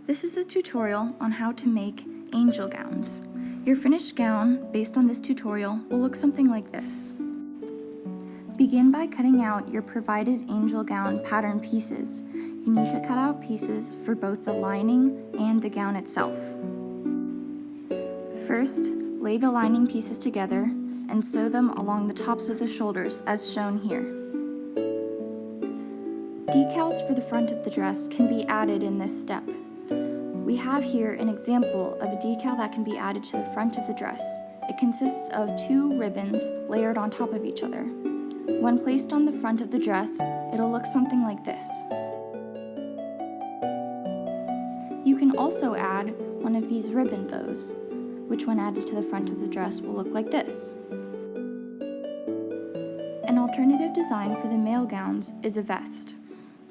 This is a tutorial on how to make angel gowns. Your finished gown, based on this tutorial, will look something like this. Begin by cutting out your provided angel gown pattern pieces. You need to cut out pieces for both the lining and the gown itself. First, lay the lining pieces together and sew them along the tops of the shoulders as shown here. Decals for the front of the dress can be added in this step. We have here an example of a decal that can be added to the front of the dress. It consists of 2 ribbons layered on top of each other. When placed on the front of the dress, it'll look something like this. You can also add one of these ribbon bows, which when added to the front of the dress will look like this. An alternative design for the male gowns is a vest.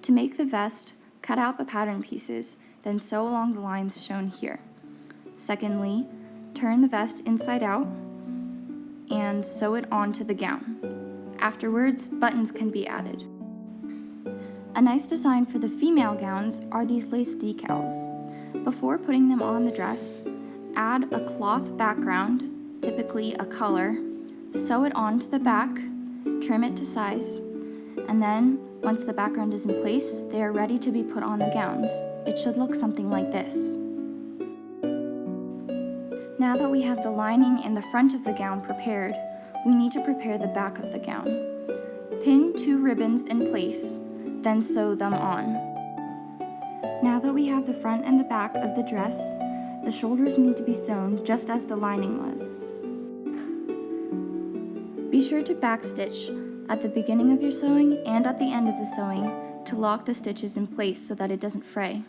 To make the vest, cut out the pattern pieces, then sew along the lines shown here. Secondly, turn the vest inside out and sew it onto the gown. Afterwards, buttons can be added. A nice design for the female gowns are these lace decals. Before putting them on the dress, add a cloth background, typically a color, sew it onto the back, trim it to size, and then once the background is in place, they are ready to be put on the gowns. It should look something like this. Now that we have the lining and the front of the gown prepared, we need to prepare the back of the gown. Pin 2 ribbons in place, then sew them on. Now that we have the front and the back of the dress, the shoulders need to be sewn just as the lining was. Be sure to backstitch at the beginning of your sewing and at the end of the sewing to lock the stitches in place so that it doesn't fray.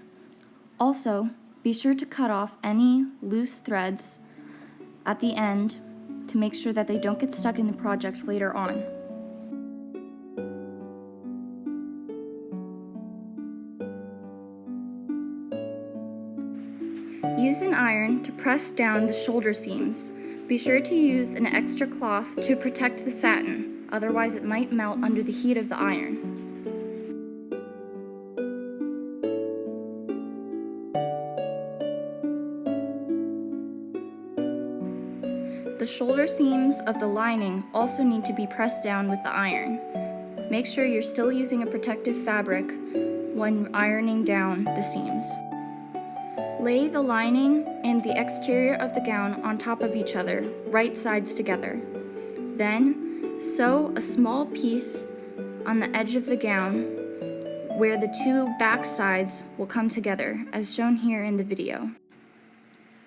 Also, be sure to cut off any loose threads at the end to make sure that they don't get stuck in the project later on. Use an iron to press down the shoulder seams. Be sure to use an extra cloth to protect the satin, otherwise it might melt under the heat of the iron. The shoulder seams of the lining also need to be pressed down with the iron. Make sure you're still using a protective fabric when ironing down the seams. Lay the lining and the exterior of the gown on top of each other, right sides together. Then, sew a small piece on the edge of the gown where the 2 back sides will come together, as shown here in the video.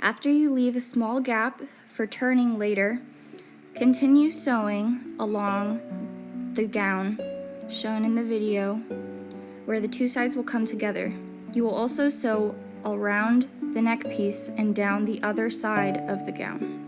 After you leave a small gap for turning later, continue sewing along the gown, shown in the video, where the 2 sides will come together. You will also sew around the neck piece and down the other side of the gown.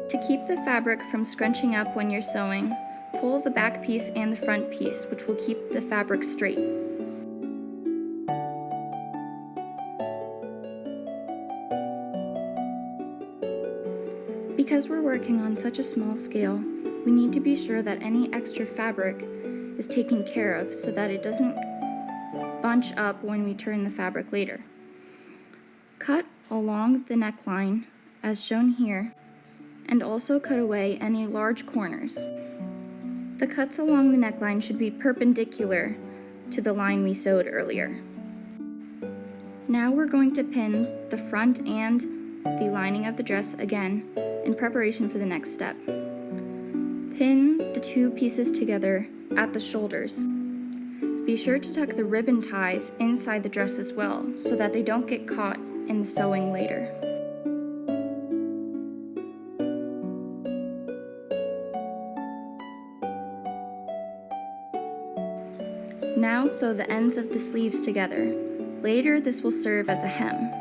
To keep the fabric from scrunching up when you're sewing, pull the back piece and the front piece, which will keep the fabric straight. Because we're working on such a small scale, we need to be sure that any extra fabric is taken care of so that it doesn't bunch up when we turn the fabric later. Cut along the neckline, as shown here, and also cut away any large corners. The cuts along the neckline should be perpendicular to the line we sewed earlier. Now we're going to pin the front and the lining of the dress again in preparation for the next step. Pin the 2 pieces together at the shoulders. Be sure to tuck the ribbon ties inside the dress as well so that they don't get caught in the sewing later. Now sew the ends of the sleeves together. Later, this will serve as a hem.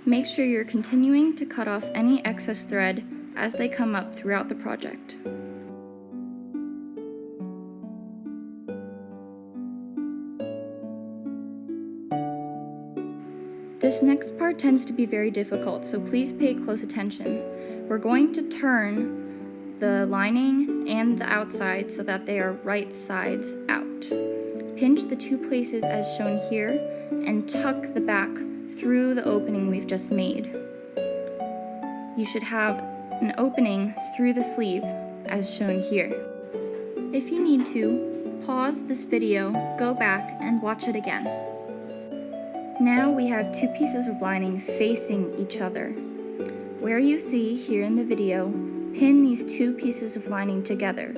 Make sure you're continuing to cut off any excess thread as they come up throughout the project. This next part tends to be very difficult, so please pay close attention. We're going to turn the lining and the outside so that they are right sides out. Pinch the two places as shown here and tuck the back through the opening we've just made. You should have an opening through the sleeve as shown here. If you need to, pause this video, go back, and watch it again. Now we have two pieces of lining facing each other. Where you see here in the video, pin these two pieces of lining together.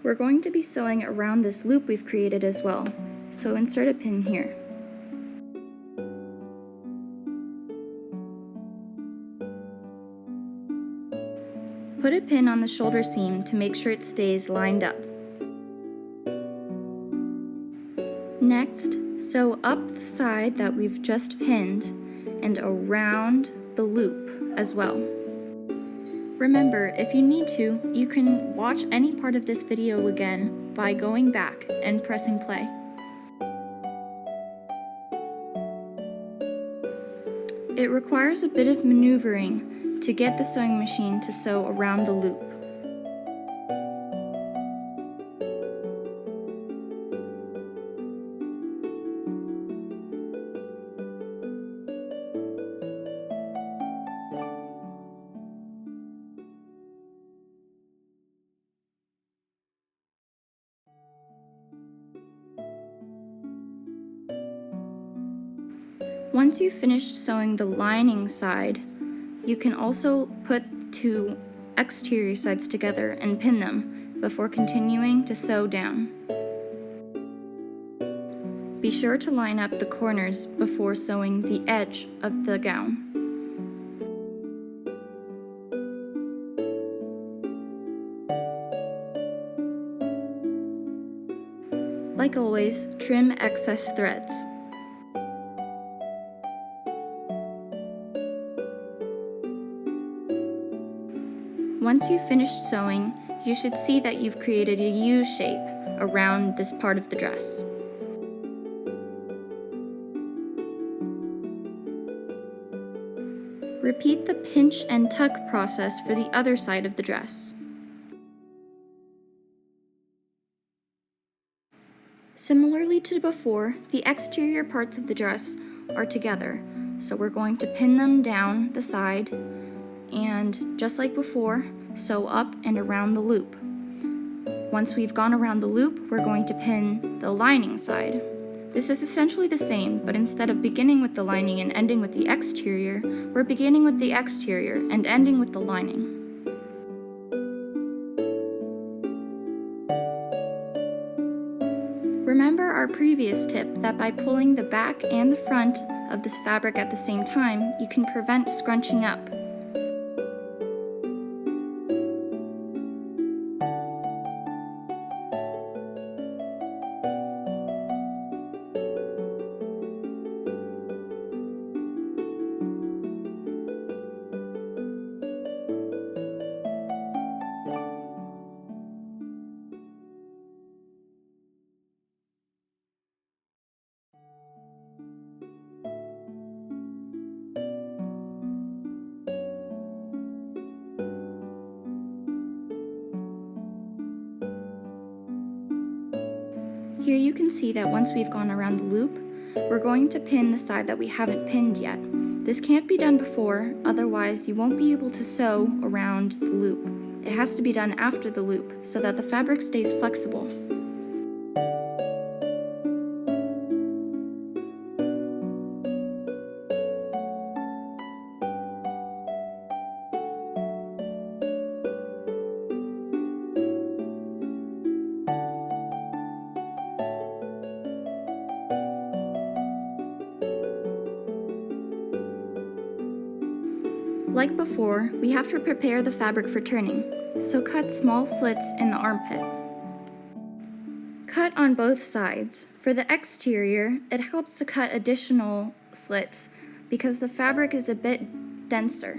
We're going to be sewing around this loop we've created as well, so insert a pin here. Put a pin on the shoulder seam to make sure it stays lined up. Next, sew up the side that we've just pinned and around the loop as well. Remember, if you need to, you can watch any part of this video again by going back and pressing play. It requires a bit of maneuvering to get the sewing machine to sew around the loop. Once you've finished sewing the lining side, you can also put two exterior sides together and pin them before continuing to sew down. Be sure to line up the corners before sewing the edge of the gown. Like always, trim excess threads. Once you've finished sewing, you should see that you've created a U shape around this part of the dress. Repeat the pinch and tuck process for the other side of the dress. Similarly to before, the exterior parts of the dress are together, so we're going to pin them down the side and, just like before, sew up and around the loop. Once we've gone around the loop, we're going to pin the lining side. This is essentially the same, but instead of beginning with the lining and ending with the exterior, we're beginning with the exterior and ending with the lining. Remember our previous tip that by pulling the back and the front of this fabric at the same time, you can prevent scrunching up. Here you can see that once we've gone around the loop, we're going to pin the side that we haven't pinned yet. This can't be done before, otherwise you won't be able to sew around the loop. It has to be done after the loop so that the fabric stays flexible. Like before, we have to prepare the fabric for turning. So cut small slits in the armpit. Cut on both sides. For the exterior, it helps to cut additional slits because the fabric is a bit denser.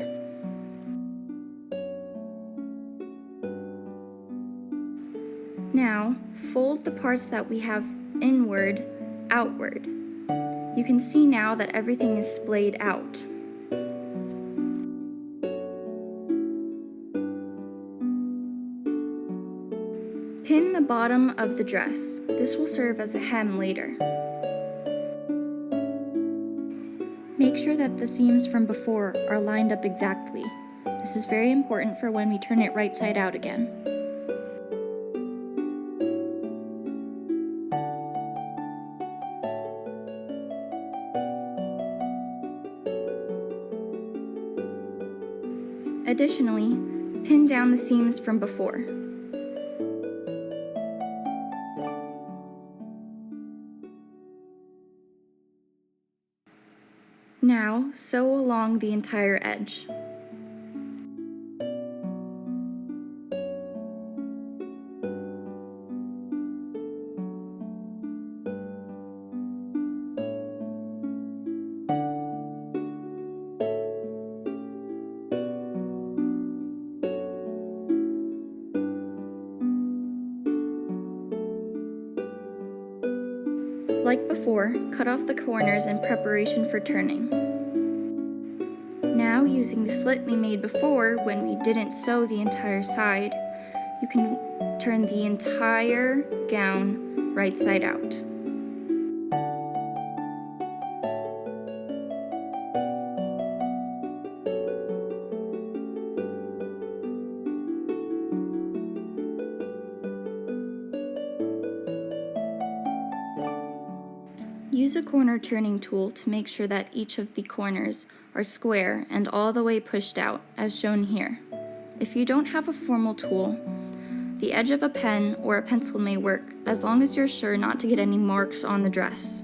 Now, fold the parts that we have inward, outward. You can see now that everything is splayed out. Pin the bottom of the dress. This will serve as a hem later. Make sure that the seams from before are lined up exactly. This is very important for when we turn it right side out again. Additionally, pin down the seams from before. Now, sew along the entire edge. Like before, cut off the corners in preparation for turning. Now, using the slit we made before when we didn't sew the entire side, you can turn the entire gown right side out. Use a corner turning tool to make sure that each of the corners are square and all the way pushed out, as shown here. If you don't have a formal tool, the edge of a pen or a pencil may work, as long as you're sure not to get any marks on the dress.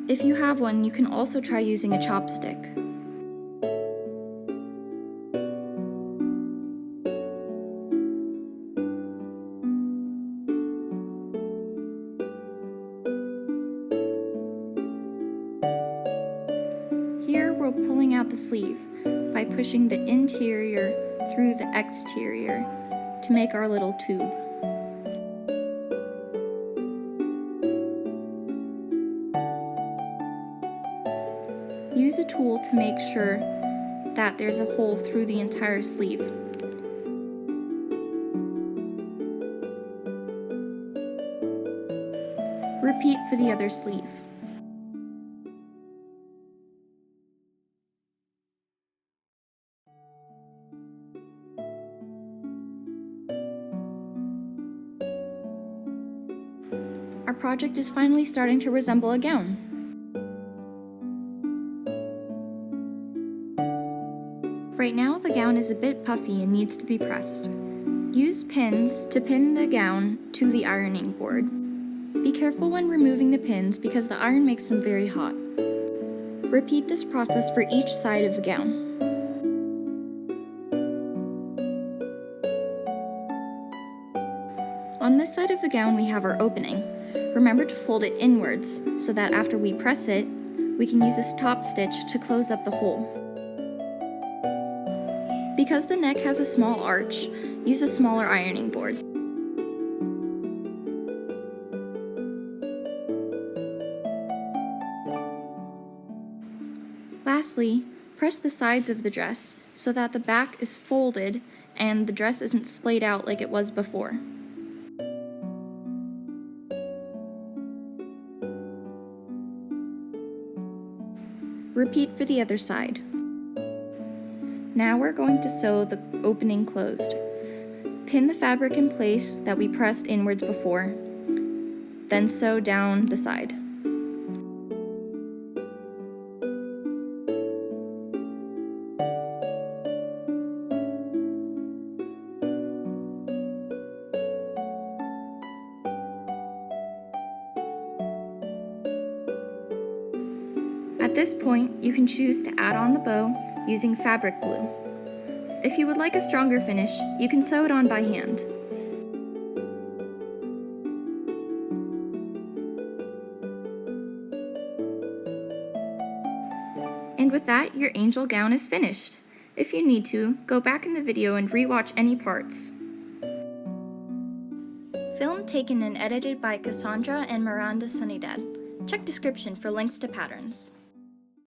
If you have one, you can also try using a chopstick. Here we're pulling out the sleeve by pushing the interior through the exterior to make our little tube. Use a tool to make sure that there's a hole through the entire sleeve. Repeat for the other sleeve. Our project is finally starting to resemble a gown. Right now, the gown is a bit puffy and needs to be pressed. Use pins to pin the gown to the ironing board. Be careful when removing the pins because the iron makes them very hot. Repeat this process for each side of the gown. On this side of the gown, we have our opening. Remember to fold it inwards so that after we press it, we can use a top stitch to close up the hole. Because the neck has a small arch, use a smaller ironing board. Lastly, press the sides of the dress so that the back is folded and the dress isn't splayed out like it was before. Repeat for the other side. Now we're going to sew the opening closed. Pin the fabric in place that we pressed inwards before, then sew down the side. At this point, you can choose to add on the bow using fabric glue. If you would like a stronger finish, you can sew it on by hand. And with that, your angel gown is finished. If you need to, go back in the video and re-watch any parts. Film taken and edited by Cassandra and Miranda Sanidad. Check description for links to patterns.